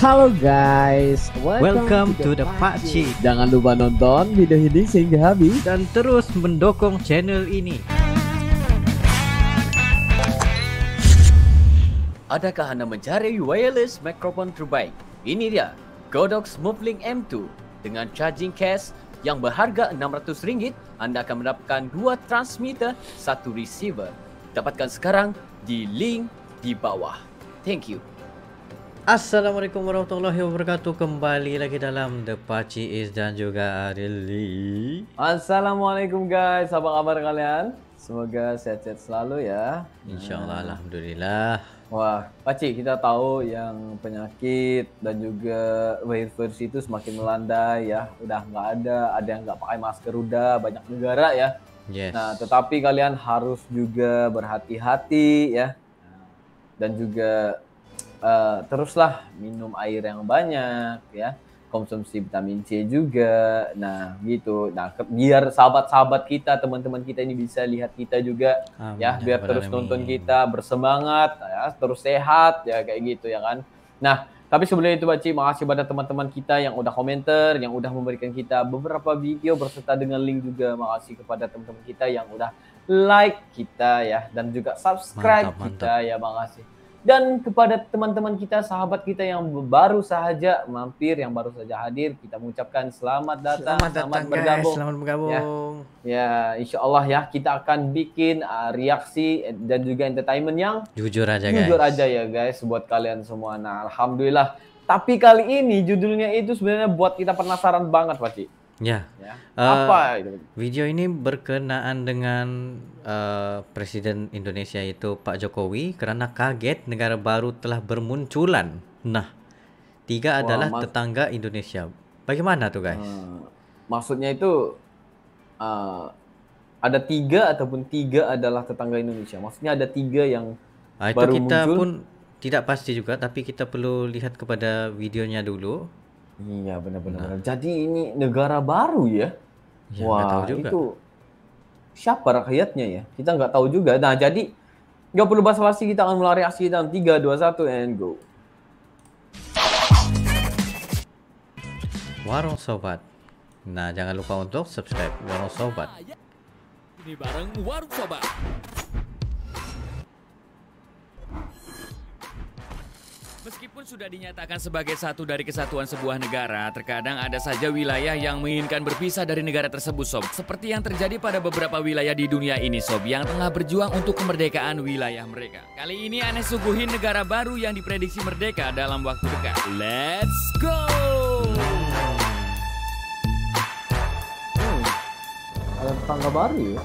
Halo guys, Welcome to the Pakcik. Jangan lupa nonton video ini sehingga habis Dan terus mendukung channel ini. Adakah Anda mencari wireless microphone terbaik? Ini dia, Godox Movelink M2. Dengan charging case yang berharga RM600, Anda akan mendapatkan 2 transmitter, 1 receiver. Dapatkan sekarang di link di bawah. Thank you. Assalamualaikum warahmatullahi wabarakatuh. Kembali lagi dalam The Pakcik Is dan juga Arili. Assalamualaikum guys, apa kabar kalian? Semoga sehat-sehat selalu ya. InsyaAllah, alhamdulillah. Wah, Pakcik, kita tahu yang penyakit dan juga virus itu semakin melandai ya. Udah nggak ada yang nggak pakai masker, udah banyak negara ya. Yes. Nah, tetapi kalian harus juga berhati-hati ya. Dan juga teruslah minum air yang banyak ya, konsumsi vitamin C juga. Nah gitu, nah biar sahabat-sahabat kita, teman-teman kita ini bisa lihat kita juga. Amin, ya biar terus nonton kita, bersemangat ya, terus sehat ya, kayak gitu ya kan. Nah tapi sebelum itu Pakcik, makasih pada teman-teman kita yang udah komentar, yang udah memberikan kita beberapa video berserta dengan link juga. Makasih kepada teman-teman kita yang udah like kita ya, dan juga subscribe kita ya, makasih. Dan kepada teman-teman kita, sahabat kita yang baru saja mampir, yang baru saja hadir, kita mengucapkan selamat datang, selamat bergabung. Guys, selamat bergabung. Ya, insya Allah ya, kita akan bikin reaksi dan juga entertainment yang jujur aja ya guys, buat kalian semua. Nah, alhamdulillah. Tapi kali ini judulnya itu sebenarnya buat kita penasaran banget, Pakcik. Ya. Apa itu? Video ini berkenaan dengan Presiden Indonesia itu Pak Jokowi karena kaget negara baru telah bermunculan. Nah, 3 adalah tetangga Indonesia. Bagaimana tuh guys? Maksudnya itu ada 3 ataupun 3 adalah tetangga Indonesia. Maksudnya ada 3 yang itu baru kita muncul. Pun tidak pasti juga, tapi kita perlu lihat kepada videonya dulu. Iya benar-benar. Nah. Jadi ini negara baru ya? Ya wah tahu juga. Itu siapa rakyatnya ya? Kita nggak tahu juga. Nah jadi nggak perlu basa-basi, kita akan mulai reaksi dalam 3, 2, 1 and go. Warung Sobat. Nah jangan lupa untuk subscribe Warung Sobat. Ini bareng Warung Sobat. Meskipun sudah dinyatakan sebagai satu dari kesatuan sebuah negara, terkadang ada saja wilayah yang menginginkan berpisah dari negara tersebut, Sob. Seperti yang terjadi pada beberapa wilayah di dunia ini, Sob, yang tengah berjuang untuk kemerdekaan wilayah mereka. Kali ini Ane suguhin negara baru yang diprediksi merdeka dalam waktu dekat. Let's go! Ada tetangga baru ya?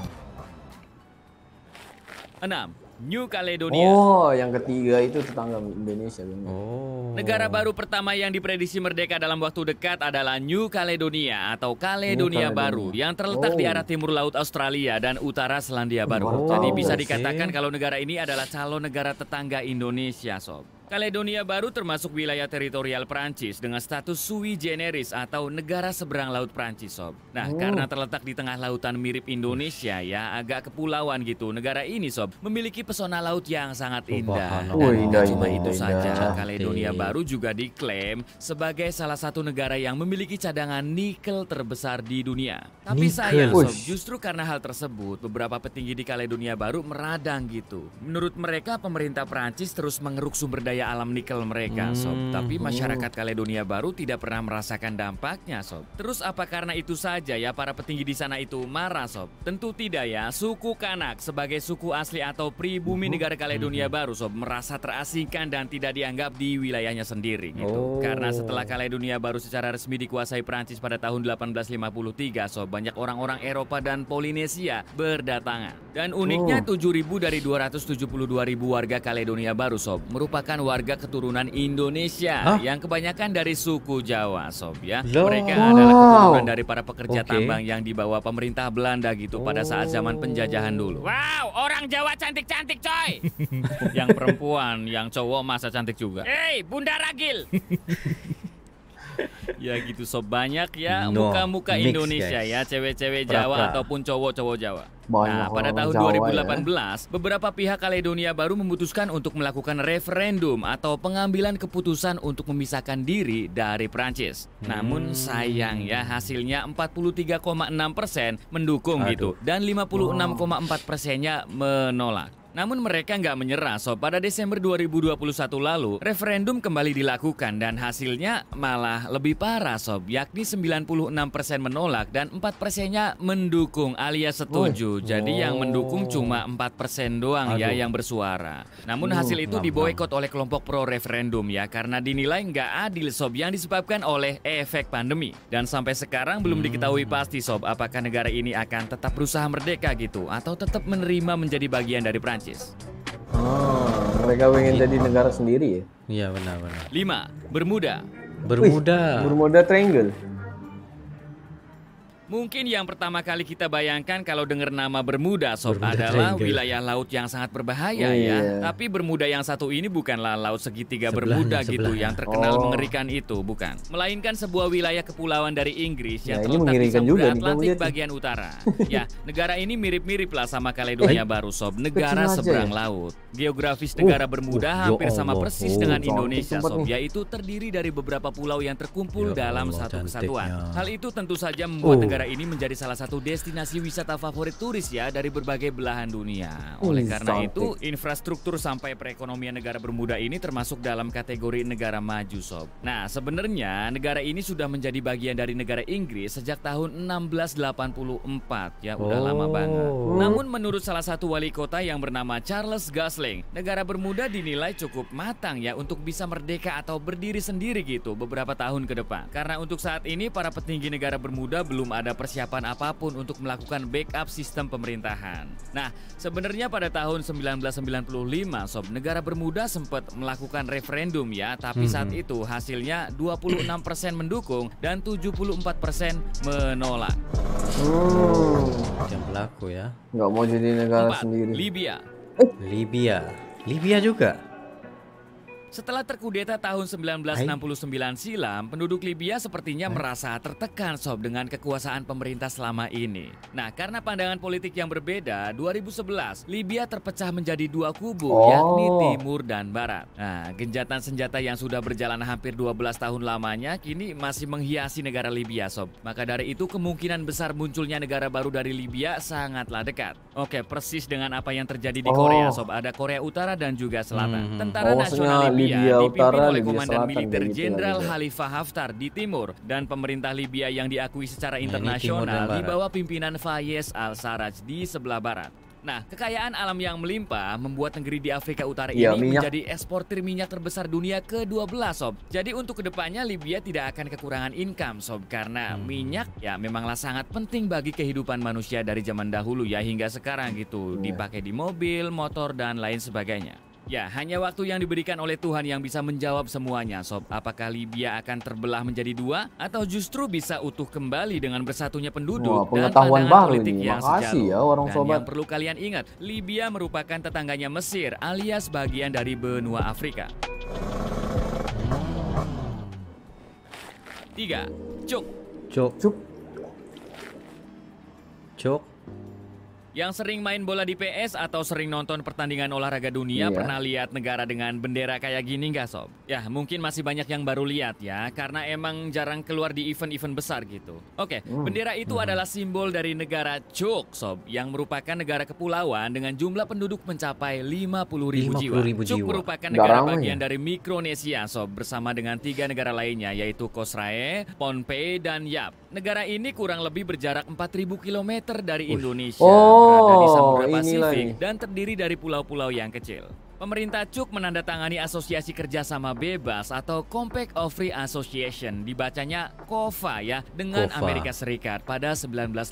6. New Caledonia. Oh, yang ketiga itu tetangga Indonesia. Oh. Negara baru pertama yang diprediksi merdeka dalam waktu dekat adalah New Caledonia atau Caledonia Baru yang terletak di arah timur laut Australia dan utara Selandia Baru. Jadi bisa dikatakan kalau negara ini adalah calon negara tetangga Indonesia, Sob. Caledonia Baru termasuk wilayah teritorial Prancis dengan status sui generis atau negara seberang laut Prancis, Sob. Nah, karena terletak di tengah lautan mirip Indonesia ya, agak kepulauan gitu. Negara ini, Sob, memiliki pesona laut yang sangat indah. Dan cuma itu saja, Caledonia Baru juga diklaim sebagai salah satu negara yang memiliki cadangan nikel terbesar di dunia. Tapi sayang, Sob, justru karena hal tersebut, beberapa petinggi di Caledonia Baru meradang gitu. Menurut mereka, pemerintah Prancis terus mengeruk sumber daya alam nikel mereka, Sob. Tapi masyarakat Caledonia Baru tidak pernah merasakan dampaknya, Sob. Terus apa karena itu saja ya para petinggi di sana itu marah, Sob? Tentu tidak ya. Suku Kanak sebagai suku asli atau pribumi negara Caledonia Baru, Sob, merasa terasingkan dan tidak dianggap di wilayahnya sendiri gitu. Karena setelah Caledonia Baru secara resmi dikuasai Prancis pada tahun 1853, Sob, banyak orang-orang Eropa dan Polinesia berdatangan. Dan uniknya 7.000 dari 272.000 warga Caledonia Baru, Sob, merupakan warga keturunan Indonesia yang kebanyakan dari suku Jawa, Sob ya. Mereka adalah keturunan dari para pekerja tambang yang dibawa pemerintah Belanda gitu pada saat zaman penjajahan dulu. Wow, orang Jawa cantik-cantik, coy. Yang perempuan, yang cowok masa cantik juga. Hei, Bunda Ragil. Ya gitu sob, banyak ya No, muka-muka mix, Indonesia guys. ya, cewek-cewek Pra-pra. Jawa ataupun cowok-cowok Jawa. Banyak Nah, pada orang tahun Jawa 2018, beberapa pihak Kaledonia Baru memutuskan untuk melakukan referendum atau pengambilan keputusan untuk memisahkan diri dari Prancis. Namun sayang ya, hasilnya 43,6% mendukung gitu dan 56,4%-nya menolak. Namun mereka nggak menyerah sob. Pada Desember 2021 lalu, referendum kembali dilakukan dan hasilnya malah lebih parah sob, yakni 96% menolak dan 4%-nya mendukung alias setuju. Jadi yang mendukung cuma 4% doang ya yang bersuara. Namun hasil itu diboikot oleh kelompok pro referendum ya, karena dinilai nggak adil sob, yang disebabkan oleh efek pandemi. Dan sampai sekarang belum diketahui pasti sob, apakah negara ini akan tetap berusaha merdeka gitu atau tetap menerima menjadi bagian dari Prancis. Mereka pengen jadi negara sendiri ya? Iya benar-benar. 5. Bermuda. Bermuda Triangle. Mungkin yang pertama kali kita bayangkan kalau dengar nama Bermuda sob Bermuda adalah Triangle. wilayah laut yang sangat berbahaya Iya. ya. Tapi Bermuda yang satu ini bukanlah laut segitiga Sebelahnya, Bermuda gitu sebelahnya. yang terkenal Oh. mengerikan itu, bukan. Melainkan sebuah wilayah kepulauan dari Inggris yang Ya, ini terletak di mengerikan Samudra juga nih, kamu Atlantik lihat nih. bagian utara. Ya, negara ini mirip-mirip lah sama Kaledonia Baru sob, negara kecil aja seberang ya? laut. Geografis negara Bermuda ya hampir sama Allah. persis dengan cantik Indonesia tempat sob, nih. yaitu terdiri dari beberapa pulau yang terkumpul Ya dalam Allah, satu kesatuan. cantiknya. Hal itu tentu saja membuat negara ini menjadi salah satu destinasi wisata favorit turis ya dari berbagai belahan dunia. Oleh karena cantik. itu, infrastruktur sampai perekonomian negara Bermuda ini termasuk dalam kategori negara maju sob. Nah, sebenarnya negara ini sudah menjadi bagian dari negara Inggris sejak tahun 1684 ya, udah lama banget. Namun menurut salah satu wali kota yang bernama Charles Gosling, negara Bermuda dinilai cukup matang ya untuk bisa merdeka atau berdiri sendiri gitu beberapa tahun ke depan. Karena untuk saat ini para petinggi negara Bermuda belum ada persiapan apapun untuk melakukan backup sistem pemerintahan. Nah, sebenarnya pada tahun 1995 sob, negara Bermuda sempat melakukan referendum ya, tapi saat itu hasilnya 26% mendukung dan 74% menolak. Yang berlaku ya. Nggak mau jadi negara 4. sendiri. Libya. Libya juga. Setelah terkudeta tahun 1969 silam, penduduk Libya sepertinya merasa tertekan sob dengan kekuasaan pemerintah selama ini. Nah, karena pandangan politik yang berbeda, 2011 Libya terpecah menjadi dua kubu, yakni timur dan barat. Nah, genjatan senjata yang sudah berjalan hampir 12 tahun lamanya kini masih menghiasi negara Libya sob. Maka dari itu kemungkinan besar munculnya negara baru dari Libya sangatlah dekat. Oke, persis dengan apa yang terjadi di Korea sob. Ada Korea Utara dan juga Selatan. Tentara Nasional Libya dipimpin Utara, oleh Libya Komandan Selatan, Militer kayak gitu Jenderal lah juga. Khalifa Haftar di timur dan pemerintah Libya yang diakui secara Nah, ini timur dan internasional di barat. bawah pimpinan Fayez al-Sarraj di sebelah barat. Nah, kekayaan alam yang melimpah membuat negeri di Afrika Utara Iya, ini minyak. menjadi eksportir minyak terbesar dunia ke-12 sob. Jadi untuk kedepannya Libya tidak akan kekurangan income sob, karena minyak ya memanglah sangat penting bagi kehidupan manusia dari zaman dahulu ya hingga sekarang gitu. Dipakai di mobil, motor dan lain sebagainya. Ya, hanya waktu yang diberikan oleh Tuhan yang bisa menjawab semuanya, sob. Apakah Libya akan terbelah menjadi dua atau justru bisa utuh kembali dengan bersatunya penduduk Wah, dan pengetahuan pandangan baru politik ini. yang Makasih sejalan. ya, orang Dan sobat. yang perlu kalian ingat, Libya merupakan tetangganya Mesir alias bagian dari benua Afrika. 3. Cuk. Cuk. Yang sering main bola di PS atau sering nonton pertandingan olahraga dunia Iya. pernah lihat negara dengan bendera kayak gini nggak sob? Ya mungkin masih banyak yang baru lihat ya, karena emang jarang keluar di event-event besar gitu. Oke, bendera itu adalah simbol dari negara Cuk sob, yang merupakan negara kepulauan dengan jumlah penduduk mencapai 50.000 jiwa. 50.000 Cuk jiwa. merupakan Nggak negara ramai bagian ya? dari Mikronesia sob, bersama dengan 3 negara lainnya yaitu Kosrae, Pohnpei, dan Yap. Negara ini kurang lebih berjarak 4.000 km dari Indonesia, berada di Samudra inilah Pasifik nih. dan terdiri dari pulau-pulau yang kecil. Pemerintah Cuk menandatangani Asosiasi Kerjasama Bebas atau Compact of Free Association, dibacanya COFA ya, dengan COFA. Amerika Serikat pada 1982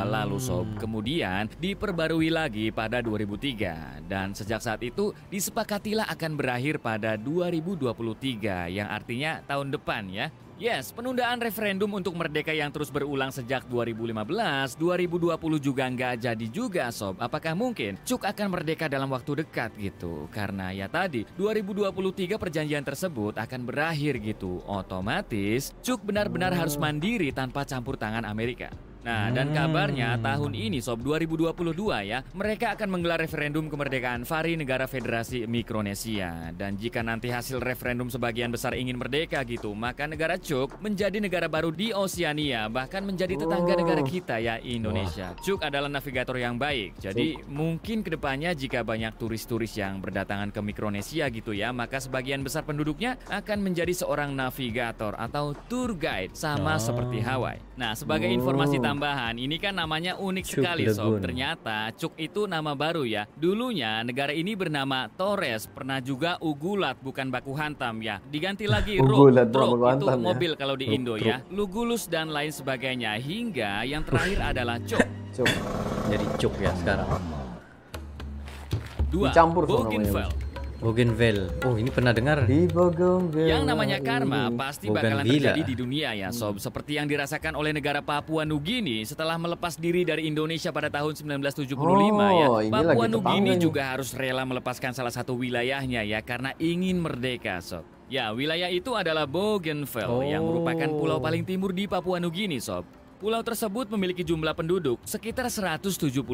lalu sob. Kemudian diperbarui lagi pada 2003 dan sejak saat itu disepakatilah akan berakhir pada 2023 yang artinya tahun depan ya. Yes, penundaan referendum untuk merdeka yang terus berulang sejak 2015, 2020 juga nggak jadi juga sob. Apakah mungkin Cuk akan merdeka dalam waktu dekat gitu? Karena ya tadi, 2023 perjanjian tersebut akan berakhir gitu. Otomatis Cuk benar-benar harus mandiri tanpa campur tangan Amerika. Nah, dan kabarnya tahun ini sob 2022 ya, mereka akan menggelar referendum kemerdekaan Fari negara Federasi Mikronesia. Dan jika nanti hasil referendum sebagian besar ingin merdeka gitu, maka negara Cuk menjadi negara baru di Oseania, bahkan menjadi tetangga negara kita ya, Indonesia. Cuk adalah navigator yang baik. Jadi mungkin kedepannya jika banyak turis-turis yang berdatangan ke Mikronesia gitu ya, maka sebagian besar penduduknya akan menjadi seorang navigator atau tour guide sama seperti Hawaii. Nah, sebagai informasi tambahan, ini kan namanya unik Cuk sekali sob. Lagoon. Ternyata Cuk itu nama baru ya. Dulunya negara ini bernama Torres, pernah juga Ugulat bukan baku hantam ya. Diganti lagi Ugulat, Truk baku itu hantam ya. mobil kalau di Indo ya. Lugulus dan lain sebagainya. Hingga yang terakhir adalah Cuk. Cuk. Jadi Cuk ya sekarang. 2. Dicampur tuh Bougainville. Bougainville. Oh, ini pernah dengar. Di Bougainville. Yang namanya karma pasti bakalan Bougainville. terjadi di dunia ya sob. Seperti yang dirasakan oleh negara Papua Nugini setelah melepas diri dari Indonesia pada tahun 1975 ya. ini Papua lagi Nugini tetangga juga harus rela melepaskan salah satu wilayahnya ya karena ingin merdeka sob. Ya, wilayah itu adalah Bougainville yang merupakan pulau paling timur di Papua Nugini sob. Pulau tersebut memiliki jumlah penduduk sekitar 175.000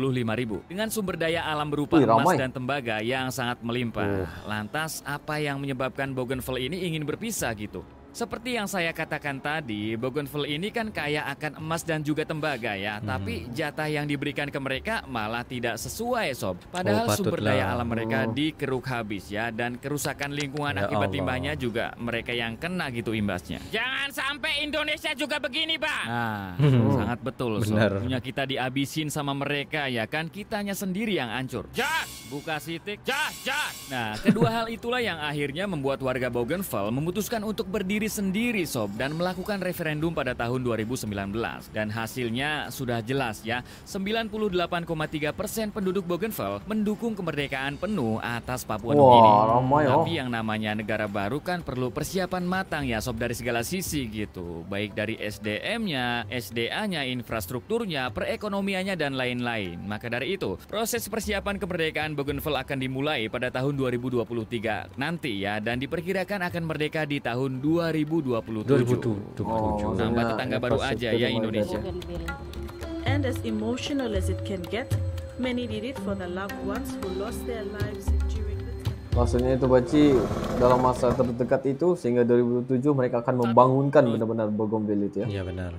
dengan sumber daya alam berupa Wih, emas ramai. dan tembaga yang sangat melimpah. Lantas apa yang menyebabkan Bougainville ini ingin berpisah gitu? Seperti yang saya katakan tadi, Bougainville ini kan kaya akan emas dan juga tembaga ya. Tapi jatah yang diberikan ke mereka malah tidak sesuai sob. Padahal sumber patutlah. daya alam mereka dikeruk habis ya. Dan kerusakan lingkungan Ya akibat Allah. limbahnya juga mereka yang kena gitu imbasnya. Jangan sampai Indonesia juga begini, Pak. Nah, sangat betul sob. Benar. Punya kita dihabisin sama mereka ya kan. Kitanya sendiri yang hancur. Jas, buka sitik. Jas. Nah, kedua hal itulah yang akhirnya membuat warga Bougainville memutuskan untuk berdiri sendiri sob dan melakukan referendum pada tahun 2019 dan hasilnya sudah jelas ya. 98,3% penduduk Bougainville mendukung kemerdekaan penuh atas Papua Nugini. ramai Tapi yang namanya negara baru kan perlu persiapan matang ya sob dari segala sisi gitu. Baik dari SDM-nya, SDA-nya, infrastrukturnya, perekonomiannya dan lain-lain. Maka dari itu, proses persiapan kemerdekaan Bougainville akan dimulai pada tahun 2023 nanti ya dan diperkirakan akan merdeka di tahun 2027. 2027. Nambah tetangga baru aja ya Indonesia. And as emotional as it can get, many did it for the loved ones who lost their lives during the time. Maksudnya itu Baci, dalam masa terdekat itu sehingga 2007 mereka akan membangunkan benar-benar Bougainville itu ya. Iya benar.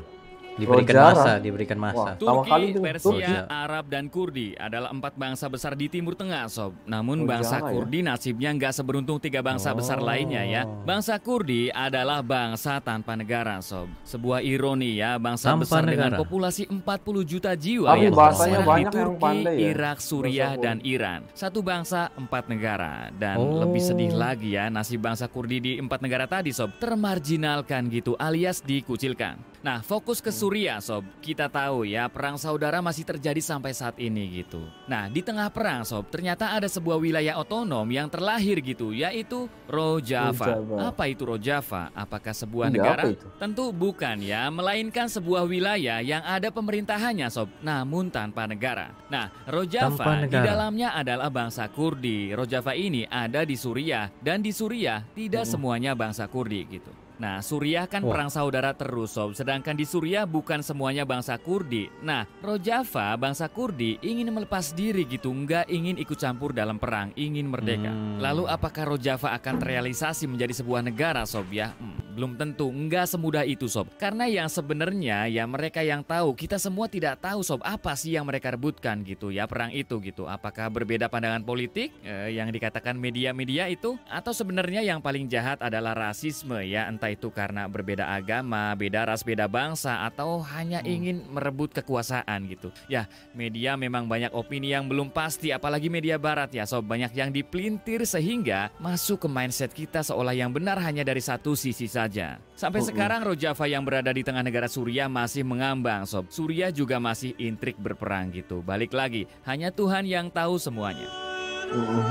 Diberikan masa. Pertama kali Turki, itu Persia, Turki. Arab, dan Kurdi adalah 4 bangsa besar di Timur Tengah, sob. Namun Oh, bangsa jarang ya. Kurdi nasibnya nggak seberuntung 3 bangsa besar lainnya ya. Bangsa Kurdi adalah bangsa tanpa negara, sob. Sebuah ironi ya, bangsa Tanpa besar dengan negara. populasi 40 juta jiwa Tapi yang bahasanya tersebar di banyak yang Turki, pandai ya. Irak, Suriah, Bahasa dan Iran. Satu bangsa, 4 negara. Dan Oh. lebih sedih lagi ya, nasib bangsa Kurdi di 4 negara tadi, sob, termarginalkan gitu alias dikucilkan. Nah, fokus ke Suriah, sob. Kita tahu ya, perang saudara masih terjadi sampai saat ini gitu. Nah, di tengah perang, sob, ternyata ada sebuah wilayah otonom yang terlahir gitu, yaitu Rojava. Rojava. Apa itu Rojava? Apakah sebuah Iya, negara? apa itu? Tentu bukan ya, melainkan sebuah wilayah yang ada pemerintahannya, sob, namun tanpa negara. Nah, Rojava Tanpa di negara. dalamnya adalah bangsa Kurdi. Rojava ini ada di Suriah dan di Suriah tidak semuanya bangsa Kurdi gitu. Nah, Suriah kan Wah. perang saudara terus, sob. Sedangkan di Suriah bukan semuanya bangsa Kurdi. Nah, Rojava, bangsa Kurdi, ingin melepas diri gitu, nggak ingin ikut campur dalam perang, ingin merdeka. Lalu apakah Rojava akan terrealisasi menjadi sebuah negara, sob ya? Belum tentu, nggak semudah itu, sob. Karena yang sebenarnya ya mereka yang tahu, kita semua tidak tahu, sob, apa sih yang mereka rebutkan gitu ya perang itu gitu. Apakah berbeda pandangan politik yang dikatakan media-media itu, atau sebenarnya yang paling jahat adalah rasisme ya, entah itu karena berbeda agama, beda ras, beda bangsa, atau hanya ingin merebut kekuasaan gitu. Ya, media memang banyak opini yang belum pasti, apalagi media barat ya, sob. Banyak yang dipelintir sehingga masuk ke mindset kita seolah yang benar hanya dari satu sisi saja. Sampai sekarang Rojava yang berada di tengah negara Suriah masih mengambang, sob. Suriah juga masih intrik berperang gitu. Balik lagi, hanya Tuhan yang tahu semuanya.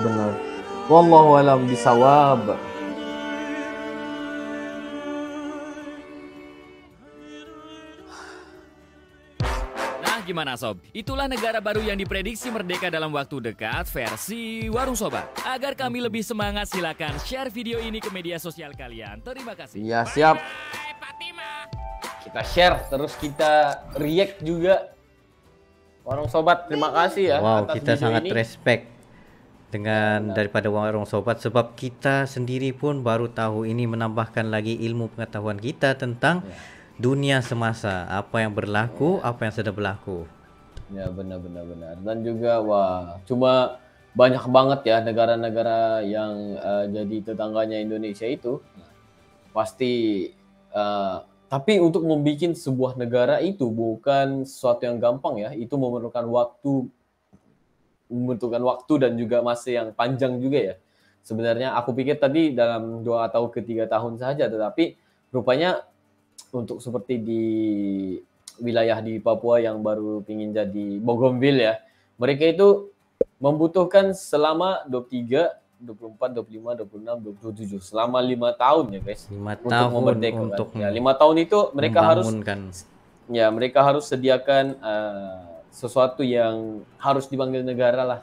Benar. Wallahu alam bisawab. gimana sob? Itulah negara baru yang diprediksi merdeka dalam waktu dekat versi Warung Sobat. Agar kami lebih semangat, silakan share video ini ke media sosial kalian. Terima kasih. Iya, siap. Bye, Fatima. Kita share, terus kita react juga. Warung Sobat, terima kasih ya. Wow, atas kita video sangat ini. respect dengan daripada Warung Sobat, sebab kita sendiri pun baru tahu, ini menambahkan lagi ilmu pengetahuan kita tentang dunia semasa, apa yang berlaku, apa yang sudah berlaku. Ya, benar. Dan juga cuma banyak banget ya negara-negara yang jadi tetangganya Indonesia itu. Pasti tapi untuk membuat sebuah negara itu bukan sesuatu yang gampang ya. Itu membutuhkan waktu dan juga masa yang panjang juga ya. Sebenarnya aku pikir tadi dalam 2 atau 3 tahun saja, tetapi rupanya untuk seperti di wilayah di Papua yang baru ingin jadi Bougainville ya, mereka itu membutuhkan selama 23, 24, 25, 26, 27, selama 5 tahun ya guys. 5 untuk tahun memerdekakan. untuk Ya, 5 tahun itu mereka harus sediakan sesuatu yang harus dipanggil negara lah.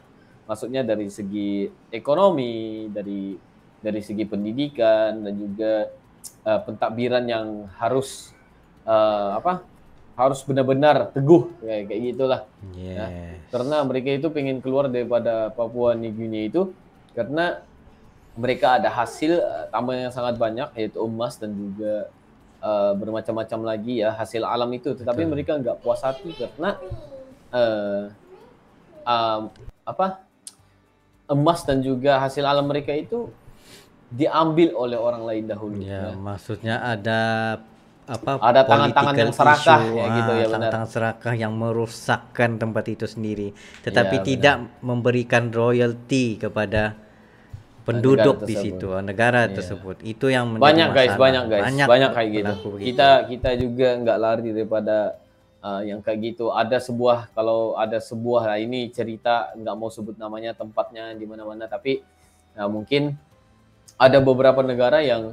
Maksudnya dari segi ekonomi, dari segi pendidikan, dan juga pentadbiran yang harus harus benar-benar teguh kayak gitulah. Ya. Karena mereka itu pengen keluar daripada Papua New Guinea itu karena mereka ada hasil tambang yang sangat banyak, yaitu emas dan juga bermacam-macam lagi ya hasil alam itu. Tetapi mereka nggak puas hati karena emas dan juga hasil alam mereka itu diambil oleh orang lain dahulu. Ya, maksudnya ada ada tangan-tangan yang serakah ya gitu ya, benar. Tangan serakah yang merusakkan tempat itu sendiri, tetapi tidak memberikan royalti kepada penduduk di situ, negara tersebut. Itu yang menjadi banyak kayak gitu. Kita juga nggak lari daripada yang kayak gitu. Kalau ada sebuah ini cerita, nggak mau sebut namanya, tempatnya di mana-mana, tapi mungkin ada beberapa negara yang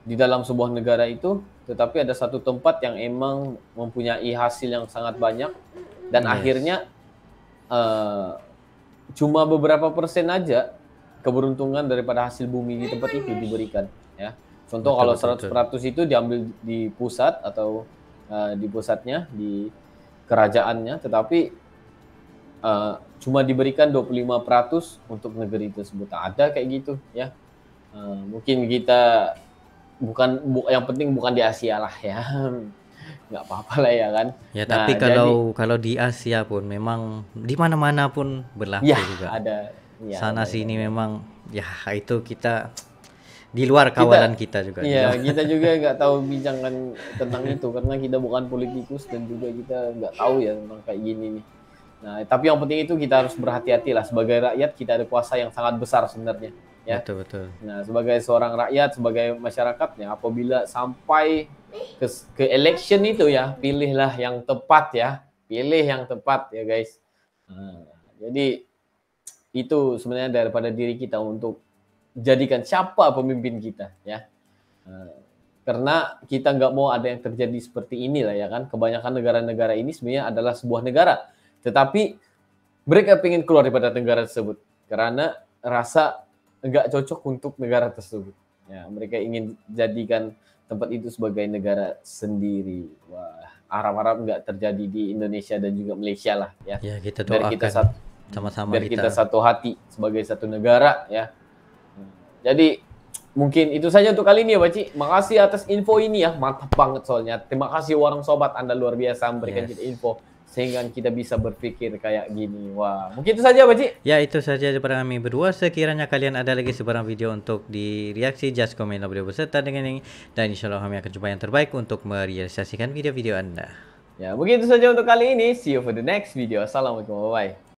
di dalam sebuah negara itu, tetapi ada satu tempat yang emang mempunyai hasil yang sangat banyak dan akhirnya cuma beberapa persen aja keberuntungan daripada hasil bumi di tempat itu diberikan ya. Contoh kalau 100% itu diambil di pusat atau di pusatnya, di kerajaannya, tetapi cuma diberikan 25% untuk negeri tersebut. Ada kayak gitu ya. Mungkin kita yang penting bukan di Asia lah ya. Nggak apa-apa lah ya kan. Ya, tapi kalau di Asia pun memang di mana-mana pun berlaku juga. Ada. Ya, sana sini memang ya itu kita di luar kawalan kita juga. Iya, kita juga nggak tahu bincangkan tentang itu karena kita bukan politikus dan juga kita nggak tahu ya tentang kayak gini nih. Nah, tapi yang penting itu kita harus berhati-hati lah, sebagai rakyat kita ada kuasa yang sangat besar sebenarnya. Ya. Betul. Nah, sebagai seorang rakyat, sebagai masyarakatnya, apabila sampai ke election itu ya, pilihlah yang tepat ya, pilih yang tepat ya guys. Jadi itu sebenarnya daripada diri kita untuk jadikan siapa pemimpin kita ya. Karena kita nggak mau ada yang terjadi seperti inilah ya kan. Kebanyakan negara-negara ini sebenarnya adalah sebuah negara, tetapi mereka ingin keluar daripada negara tersebut karena rasa nggak cocok untuk negara tersebut. Ya, mereka ingin jadikan tempat itu sebagai negara sendiri. Wah, harap-harap nggak terjadi di Indonesia dan juga Malaysia lah ya. Ya, kita doakan sama-sama kita satu hati sebagai satu negara ya. Jadi mungkin itu saja untuk kali ini ya, Baci. Makasih atas info ini ya, mantap banget soalnya. Terima kasih Warung Sobat, Anda luar biasa memberikan kita info sehingga kita bisa berpikir kayak gini. Wah, mungkin itu saja, Baci. Ya, itu saja daripada kami berdua. Sekiranya kalian ada lagi sebarang video untuk direaksi, just komen video beserta dengan ini, dan insyaallah kami akan coba yang terbaik untuk merealisasikan video-video Anda. Ya, mungkin itu saja untuk kali ini. See you for the next video. Assalamualaikum, bye-bye.